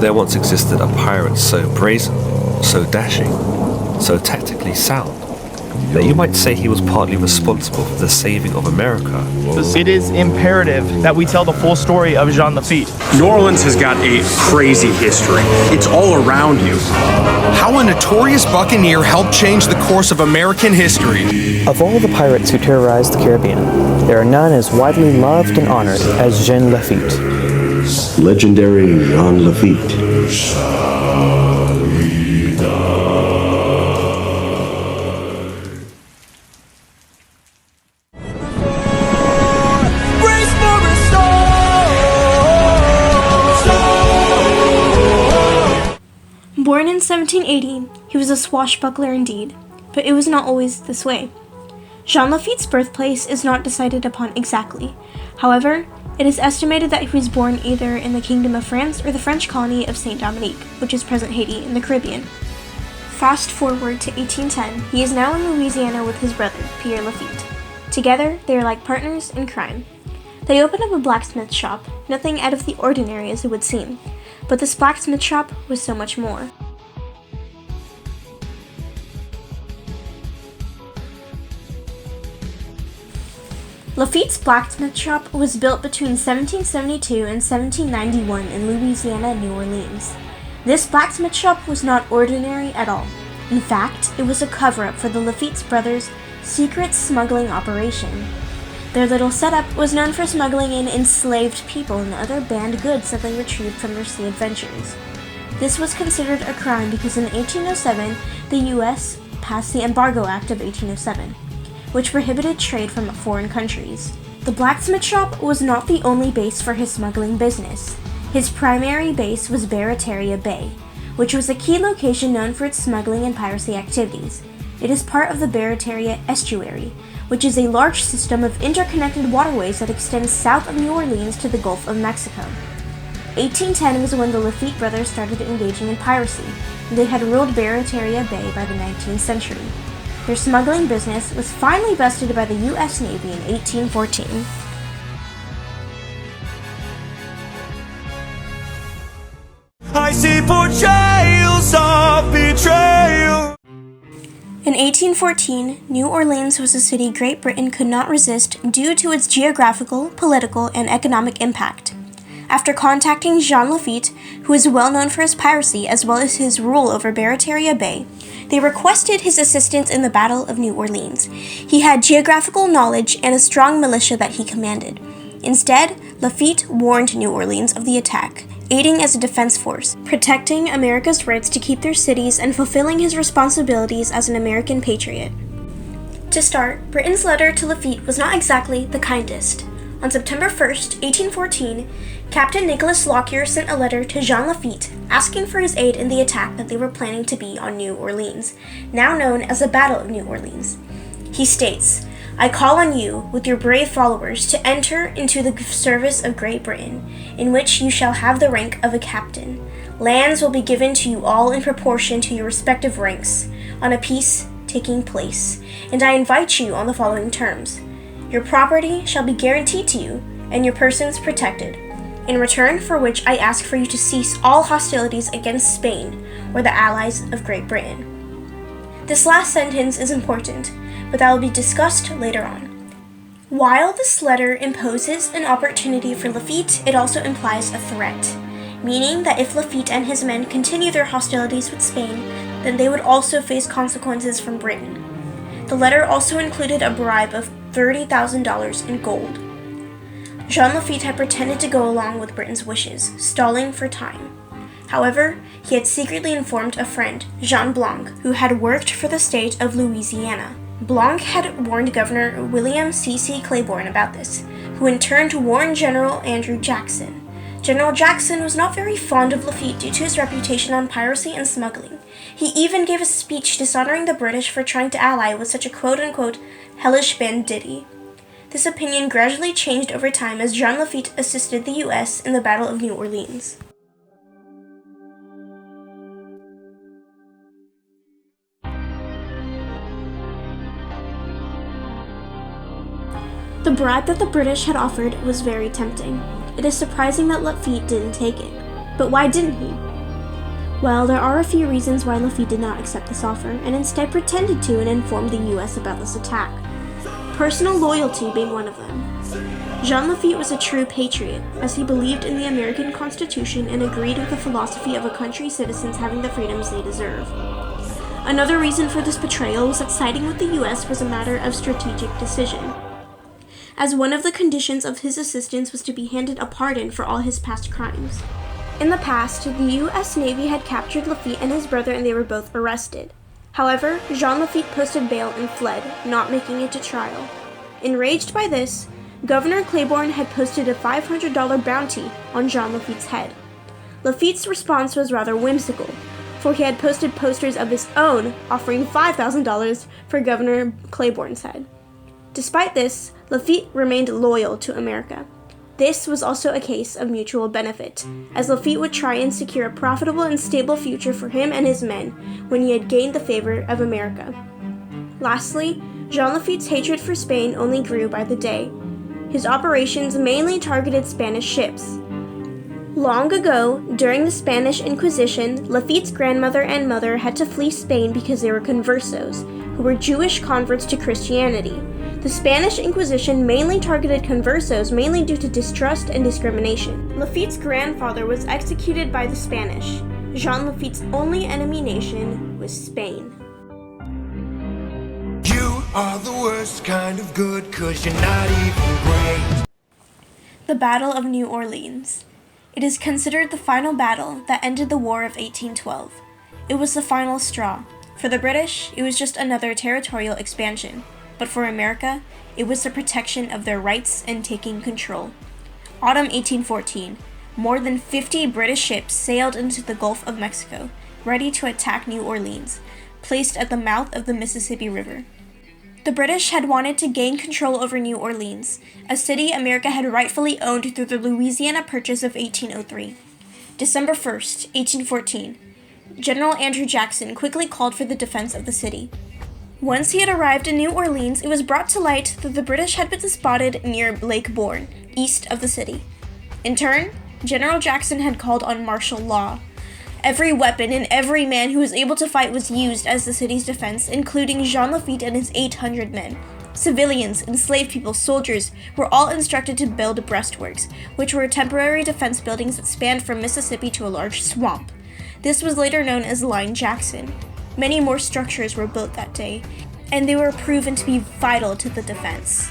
there once existed a pirate so brazen, so dashing, so tactically sound, that you might say he was partly responsible for the saving of America. It is imperative that we tell the full story of Jean Lafitte. New Orleans has got a crazy history. It's all around you. How a notorious buccaneer helped change the course of American history. Of all the pirates who terrorized the Caribbean, there are none as widely loved and honored as Jean Lafitte. Legendary Jean Lafitte. Born in 1780, he was a swashbuckler indeed, but it was not always this way. Jean Lafitte's birthplace is not decided upon exactly. However, it is estimated that he was born either in the Kingdom of France or the French colony of Saint Dominique, which is present Haiti in the Caribbean. Fast forward to 1810, he is now in Louisiana with his brother, Pierre Lafitte. Together, they are like partners in crime. They open up a blacksmith shop, nothing out of the ordinary as it would seem, but this blacksmith shop was so much more. Lafitte's blacksmith shop was built between 1772 and 1791 in Louisiana, New Orleans. This blacksmith shop was not ordinary at all. In fact, it was a cover-up for the Lafitte brothers' secret smuggling operation. Their little setup was known for smuggling in enslaved people and other banned goods that they retrieved from their sea adventures. This was considered a crime because in 1807, the U.S. passed the Embargo Act of 1807, which prohibited trade from foreign countries. The blacksmith shop was not the only base for his smuggling business. His primary base was Barataria Bay, which was a key location known for its smuggling and piracy activities. It is part of the Barataria Estuary, which is a large system of interconnected waterways that extends south of New Orleans to the Gulf of Mexico. 1810 was when the Lafitte brothers started engaging in piracy, and they had ruled Barataria Bay by the 19th century. Their smuggling business was finally busted by the U.S. Navy in 1814. I see portrayals of betrayal. In 1814, New Orleans was a city Great Britain could not resist due to its geographical, political, and economic impact. After contacting Jean Lafitte, who is well known for his piracy as well as his rule over Barataria Bay, they requested his assistance in the Battle of New Orleans. He had geographical knowledge and a strong militia that he commanded. Instead, Lafitte warned New Orleans of the attack, aiding as a defense force, protecting America's rights to keep their cities and fulfilling his responsibilities as an American patriot. To start, Britain's letter to Lafitte was not exactly the kindest. On September 1st, 1814, Captain Nicholas Lockyer sent a letter to Jean Lafitte asking for his aid in the attack that they were planning to be on New Orleans, now known as the Battle of New Orleans. He states, "I call on you, with your brave followers, to enter into the service of Great Britain, in which you shall have the rank of a captain. Lands will be given to you all in proportion to your respective ranks, on a peace taking place, and I invite you on the following terms. Your property shall be guaranteed to you, and your persons protected, in return for which I ask for you to cease all hostilities against Spain, or the allies of Great Britain." This last sentence is important, but that will be discussed later on. While this letter imposes an opportunity for Lafitte, it also implies a threat, meaning that if Lafitte and his men continue their hostilities with Spain, then they would also face consequences from Britain. The letter also included a bribe of $30,000 in gold. Jean Lafitte had pretended to go along with Britain's wishes, stalling for time. However, he had secretly informed a friend, Jean Blanc, who had worked for the state of Louisiana. Blanc had warned Governor William C.C. Claiborne about this, who in turn warned General Andrew Jackson. General Jackson was not very fond of Lafitte due to his reputation on piracy and smuggling. He even gave a speech dishonoring the British for trying to ally with such a quote-unquote hellish banditti. This opinion gradually changed over time as Jean Lafitte assisted the U.S. in the Battle of New Orleans. The bribe that the British had offered was very tempting. It is surprising that Lafitte didn't take it. But why didn't he? Well, there are a few reasons why Lafitte did not accept this offer, and instead pretended to and informed the US about this attack. Personal loyalty being one of them. Jean Lafitte was a true patriot, as he believed in the American Constitution and agreed with the philosophy of a country's citizens having the freedoms they deserve. Another reason for this betrayal was that siding with the US was a matter of strategic decision, as one of the conditions of his assistance was to be handed a pardon for all his past crimes. In the past, the US Navy had captured Lafitte and his brother and they were both arrested. However, Jean Lafitte posted bail and fled, not making it to trial. Enraged by this, Governor Claiborne had posted a $500 bounty on Jean Lafitte's head. Lafitte's response was rather whimsical, for he had posted posters of his own offering $5,000 for Governor Claiborne's head. Despite this, Lafitte remained loyal to America. This was also a case of mutual benefit, as Lafitte would try and secure a profitable and stable future for him and his men when he had gained the favor of America. Lastly, Jean Lafitte's hatred for Spain only grew by the day. His operations mainly targeted Spanish ships. Long ago, during the Spanish Inquisition, Lafitte's grandmother and mother had to flee Spain because they were conversos, who were Jewish converts to Christianity. The Spanish Inquisition mainly targeted conversos mainly due to distrust and discrimination. Lafitte's grandfather was executed by the Spanish. Jean Lafitte's only enemy nation was Spain. You are the worst kind of good, 'cause you're not even great. The Battle of New Orleans. It is considered the final battle that ended the War of 1812. It was the final straw. For the British, it was just another territorial expansion. But for America, it was the protection of their rights and taking control. Autumn 1814, more than 50 British ships sailed into the Gulf of Mexico, ready to attack New Orleans, placed at the mouth of the Mississippi River. The British had wanted to gain control over New Orleans, a city America had rightfully owned through the Louisiana Purchase of 1803. December 1st, 1814, General Andrew Jackson quickly called for the defense of the city. Once he had arrived in New Orleans, it was brought to light that the British had been spotted near Lake Bourne, east of the city. In turn, General Jackson had called on martial law. Every weapon and every man who was able to fight was used as the city's defense, including Jean Lafitte and his 800 men. Civilians, enslaved people, soldiers were all instructed to build breastworks, which were temporary defense buildings that spanned from Mississippi to a large swamp. This was later known as Line Jackson. Many more structures were built that day, and they were proven to be vital to the defense.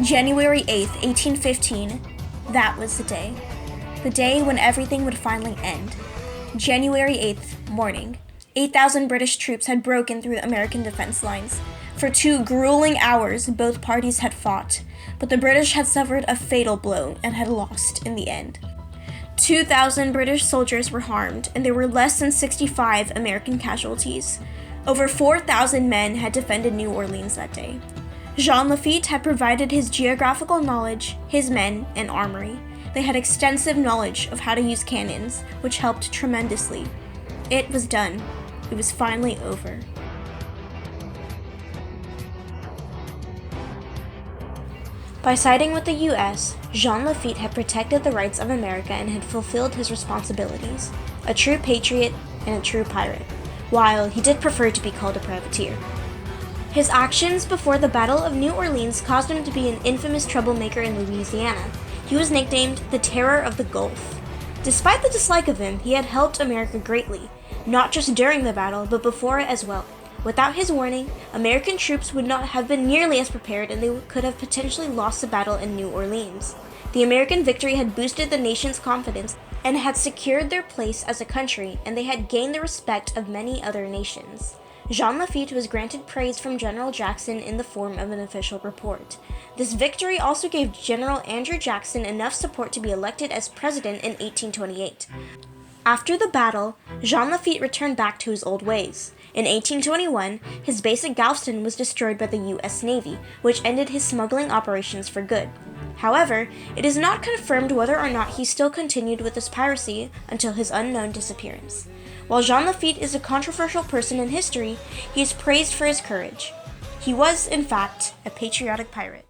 January 8th, 1815, that was the day. The day when everything would finally end. January 8th, morning. 8,000 British troops had broken through the American defense lines. For 2 grueling hours, both parties had fought, but the British had suffered a fatal blow and had lost in the end. 2,000 British soldiers were harmed, and there were less than 65 American casualties. Over 4,000 men had defended New Orleans that day. Jean Lafitte had provided his geographical knowledge, his men, and armory. They had extensive knowledge of how to use cannons, which helped tremendously. It was done. It was finally over. By siding with the US, Jean Lafitte had protected the rights of America and had fulfilled his responsibilities, a true patriot and a true pirate, while he did prefer to be called a privateer. His actions before the Battle of New Orleans caused him to be an infamous troublemaker in Louisiana. He was nicknamed the Terror of the Gulf. Despite the dislike of him, he had helped America greatly, not just during the battle, but before it as well. Without his warning, American troops would not have been nearly as prepared and they could have potentially lost the battle in New Orleans. The American victory had boosted the nation's confidence and had secured their place as a country, and they had gained the respect of many other nations. Jean Lafitte was granted praise from General Jackson in the form of an official report. This victory also gave General Andrew Jackson enough support to be elected as president in 1828. After the battle, Jean Lafitte returned back to his old ways. In 1821, his base at Galveston was destroyed by the U.S. Navy, which ended his smuggling operations for good. However, it is not confirmed whether or not he still continued with this piracy until his unknown disappearance. While Jean Lafitte is a controversial person in history, he is praised for his courage. He was, in fact, a patriotic pirate.